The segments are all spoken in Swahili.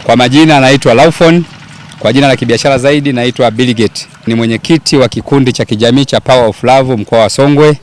Kwa majina naitwa Laufon, kwa jina la kibiashara zaidi naitwa Billigate. Ni mwenyekiti wa kikundi cha kijamii cha Power of Love mkoa wa Songwe.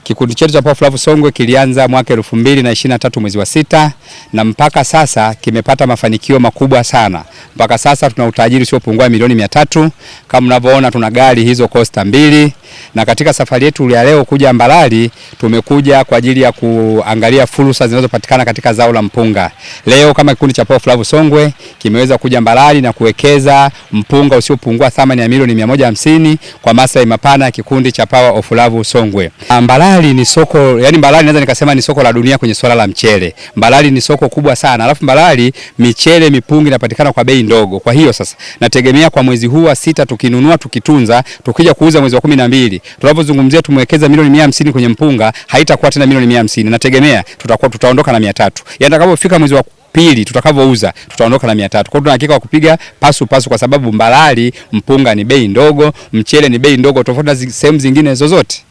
Kikundi chetu cha Power of Love Songwe kilianza mwaka 2023 mwezi wa 6 na mpaka sasa kimepata mafanikio makubwa sana. Mpaka sasa tuna utajiri usiopungua milioni 300. Kama mnavyoona tuna gari hizo Coaster 2, na katika safari yetu ya leo kuja Mbalali tumekuja kwa ajili ya kuangalia fursa zinazopatikana katika zao la mpunga. Leo kama kikundi cha Power of Love Songwe kimeweza kuja Mbalali na kuwekeza mpunga usiopungua thamani ya milioni 150 kwa maslahi mapana ya kikundi cha Power of Love Songwe. Mbalali ni soko, yani Mbalali naweza nikasema ni soko la dunia kwenye swala la mchele. Mbalali ni soko kubwa sana. Alafu Mbalali michele mipungi inapatikana kwa bei ndogo. Kwa hiyo sasa nategemea kwa mwezi huu wa 6 tukinunua tukitunza, tukija kuuza mwezi wa 12, tunapozungumzia tumewekeza milioni 150 kwenye mpunga, haitakuwa tena milioni 150. Nategemea tutaondoka na 300. Yaani atakapofika mwezi wa pili tutakavouza tutaondoka na 300. Kwa hiyo tuna hakika wa kupiga pasu kwa sababu Mbalali mpunga ni bei ndogo, mchele ni bei ndogo tofauti na sehemu zingine zozote.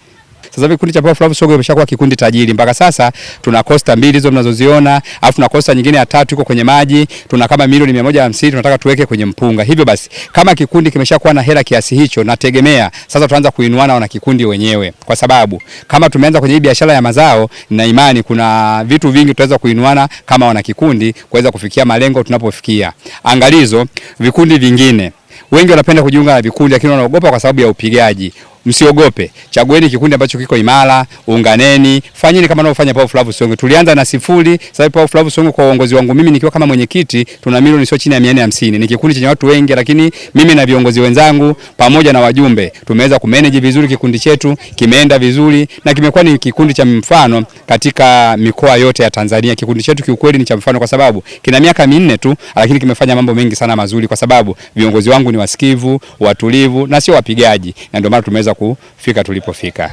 Sasa hivi kikundi cha Power of Love Songwe kimeshakuwa kikundi tajiri. Mpaka sasa tuna Coaster 2 hizo mnazoziona, alafu tuna Coaster nyingine ya 3 iko kwenye maji, tuna kama milioni 150 tunataka tuweke kwenye mpunga. Hivyo basi kama kikundi kimeshakuwa na hela kiasi hicho, nategemea sasa tuanza kuinuana wana kikundi wenyewe. Kwa sababu kama tumeanza kwenye hii biashara ya mazao, na imani kuna vitu vingi tutaweza kuinuana kama wana kikundi kuweza kufikia malengo tunapofikia. Angalizo, vikundi vingine wengi wanapenda kujiunga na vikundi lakini wanaogopa kwa sababu ya upigaji. Msiogope, chagueni kikundi ambacho kiko imara, unganeni, fanyeni kama wanaofanya Power of Love Songwe. Tulianza na 0, sasa Power of Love Songwe kwa uongozi wangu mimi nikiwa kama mwenyekiti tuna milioni sio chini ya 450. Ni kikundi chenye watu wengi, lakini mimi na viongozi wenzangu pamoja na wajumbe tumeweza kumanage vizuri kikundi chetu, kimeenda vizuri na kimekuwa ni kikundi cha mfano katika mikoa yote ya Tanzania. Kikundi chetu kiukweli ni cha mfano kwa sababu kina miaka 4 tu, lakini kimefanya mambo mengi sana mazuri kwa sababu viongozi wangu ni wasikivu, watulivu na sio wapigaji, na ndio maana tumeweza kufika tulipofika.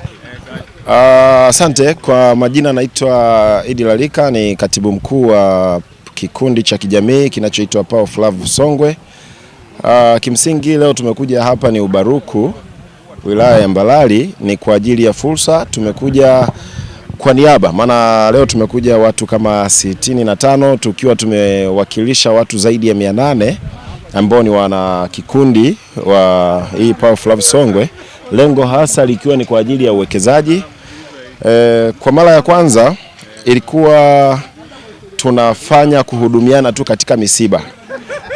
Asante. Kwa majina naitwa Idi Lalika, ni katibu mkuu wa kikundi cha kijamii kinachoitwa Power of Love Songwe. Kimsingi leo tumekuja hapa ni Ubaruku, wilaya ya Mbalali, ni kwa ajili ya fursa. Tumekuja kwa niaba, maana leo tumekuja watu kama 65 tukiwa tumewakilisha watu zaidi ya 800 ambao ni wana kikundi wa hii Power of Love Songwe. Lengo hasa likiwa ni kwa ajili ya uwekezaji. Kwa mara ya kwanza ilikuwa tunafanya kuhudumiana tu katika misiba,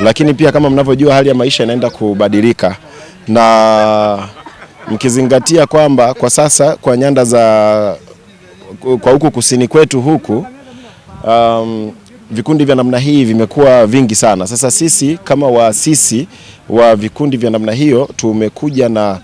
lakini pia kama mnavyojua hali ya maisha inaenda kubadilika, na mkizingatia kwamba kwa sasa kwa nyanda za kwa huku kusini kwetu huku vikundi vya namna hii vimekuwa vingi sana. Sasa sisi kama waasisi wa vikundi vya namna hiyo tumekuja na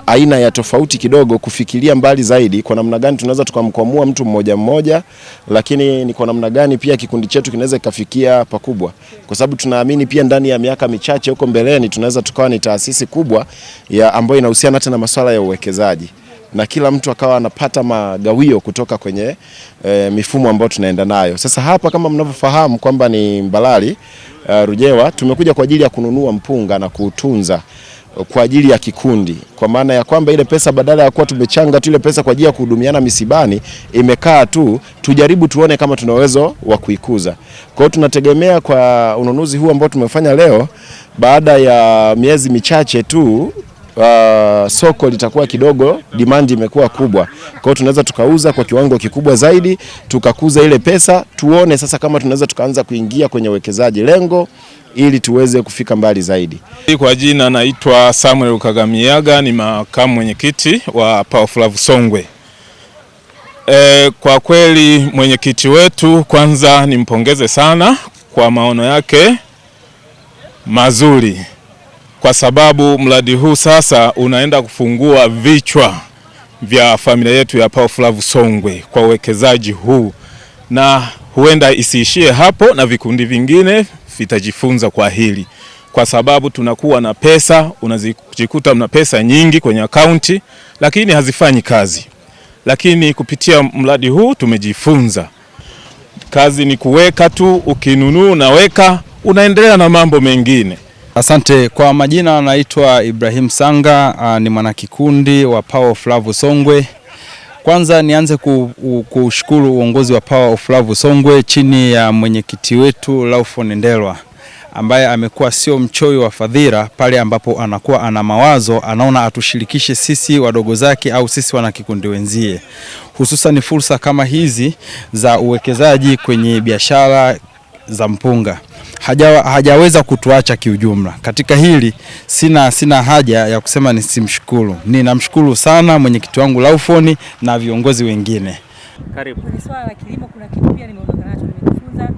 aina ya tofauti kidogo, kufikiria mbali zaidi kwa namna gani tunaweza tukamkwamua mtu mmoja mmoja, lakini ni kwa namna gani pia kikundi chetu kinaweza kufikia pakubwa, kwa sababu tunaamini pia ndani ya miaka michache huko mbeleni tunaweza tukawa ni taasisi kubwa ya ambayo inahusiana hata na masuala ya uwekezaji, na kila mtu akawa anapata magawio kutoka kwenye mifumo ambayo tunaenda nayo. Sasa hapa kama mnavyofahamu kwamba ni Mbalali Rujewa, tumekuja kwa ajili ya kununua mpunga na kuutunza kwa ajili ya kikundi, kwa maana ya kwamba ile pesa badala ya kuwa tumechanga tu ile pesa kwa ajili ya kuhudumiana misibani, imekaa tu tujaribu tuone kama tuna uwezo wa kuikuza. Kwa hiyo tunategemea kwa ununuzi huu ambao tumefanya leo, baada ya miezi michache tu soko litakuwa kidogo, demand imekuwa kubwa. Kwa hiyo tunaweza tukauza kwa kiwango kikubwa zaidi, tukakuza ile pesa, tuone sasa kama tunaweza tukaanza kuingia kwenye uwekezaji, lengo ili tuweze kufika mbali zaidi. Kwa jina naitwa Samuel Kagamiaga, ni makamu mwenyekiti wa Power of Love Songwe. Kwa kweli mwenyekiti wetu kwanza nimpongeze sana kwa maono yake mazuri, kwa sababu mradi huu sasa unaenda kufungua vichwa vya familia yetu ya Power of Love Songwe kwa uwekezaji huu, na huenda isiishie hapo na vikundi vingine vitajifunza kwa hili, kwa sababu tunakuwa na pesa, unajikuta mna pesa nyingi kwenye akaunti lakini hazifanyi kazi. Lakini kupitia mradi huu tumejifunza kazi ni kuweka tu, ukinunua unaweka, unaendelea na mambo mengine. Asante. Kwa majina naitwa Ibrahim Sanga, ni mwanakikundi wa Power of Love Songwe. Kwanza nianze kushukuru uongozi wa Power of Love Songwe chini ya mwenyekiti wetu Laufon Ndelwa. ambaye amekuwa sio mchoyo wa fadhila pale ambapo anakuwa ana mawazo, anaona atushirikishe sisi wadogo zake au sisi wanakikundi wenzie, hususan fursa kama hizi za uwekezaji kwenye biashara za mpunga. Hajaweza kutuacha kiujumla. Katika hili sina haja ya kusema nisimshukuru. Ninamshukuru sana mwenyekiti wangu Laufoni na viongozi wengine. Karibu. Kwenye swala la kilimo kuna kitu pia nimeondoka nacho, nimejifunza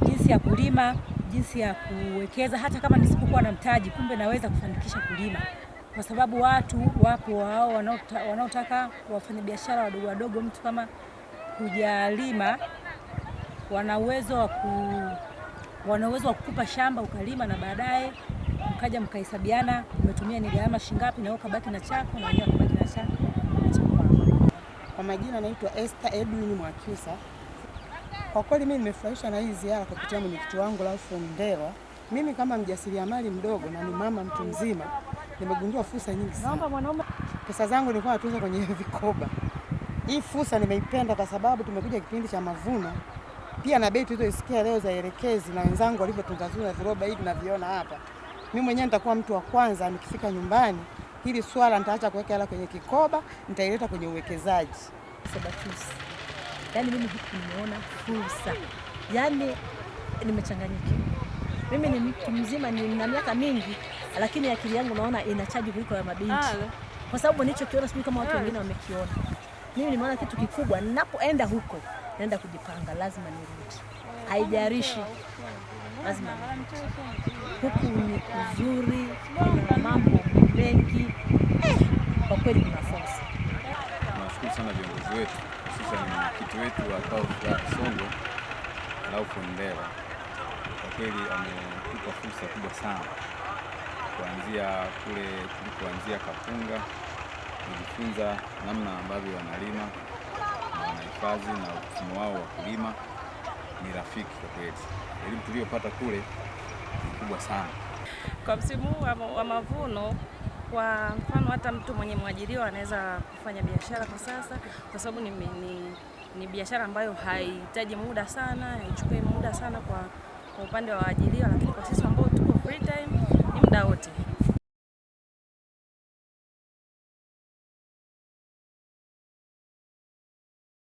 jinsi ya kulima, jinsi ya kuwekeza. Hata kama nisipokuwa na mtaji, kumbe naweza kufanikisha kulima, kwa sababu watu wapo wao wanaotaka wafanye biashara wadogo wadogo. Mtu kama hujalima, wana uwezo wa kukupa shamba ukalima na baadaye mkaja mkahesabiana umetumia ni gharama shingapi, na ukabaki na chako na wenyewe ukabaki na chako. Kwa majina naitwa Esther Edwin Mwakyusa. Kwa kweli mimi nimefurahishwa na hii ziara kupitia mwenyekiti wangu Laufoni Ndewa. Mimi kama mjasiriamali mdogo na ni mama mtu mzima, nimegundua fursa nyingi sana. Pesa zangu nilikuwa natunza kwenye vikoba. Hii fursa nimeipenda kwa sababu tumekuja kipindi cha mavuno. Pia na bei tulizosikia leo za elekezi na wenzangu walivyotunza viroba hivi tunaviona hapa. Mimi mwenyewe nitakuwa mtu wa kwanza nikifika nyumbani, hili swala nitaacha kuweka hela kwenye kikoba, nitaileta kwenye uwekezaji. Yaani mimi nimeona fursa. Yaani nimechanganyikiwa. Mimi ni mtu mzima, nina miaka mingi, lakini akili yangu naona inachaji kuliko ya mabinti. Kwa sababu nilichokiona sijui kama watu wengine wamekiona. Mimi nimeona kitu kikubwa, ninapoenda huko naenda kujipanga, lazima nirudi. Haijarishi, lazima nirudi. Huku ni kuzuri, kuna mambo mengi, kwa kweli kuna fursa. Tunashukuru sana viongozi wetu, hususan mwenyekiti wetu wa PAO Songwe Laufoni Ndewa. Kwa kweli ametupa fursa kubwa sana, kuanzia kule tulipoanzia Kapunga, kujifunza namna ambavyo wanalima na wanahifadhi na mfumo wao wa kulima ni rafiki. Kwa kweli elimu tuliyopata kule ni kubwa sana. Kwa msimu wa mavuno, kwa mfano hata mtu mwenye mwajiriwa anaweza kufanya biashara kwa sasa, kwa sababu ni biashara ambayo haihitaji muda sana, haichukui muda sana kwa upande wa waajiriwa, lakini kwa sisi ambao tuko free time ni muda wote.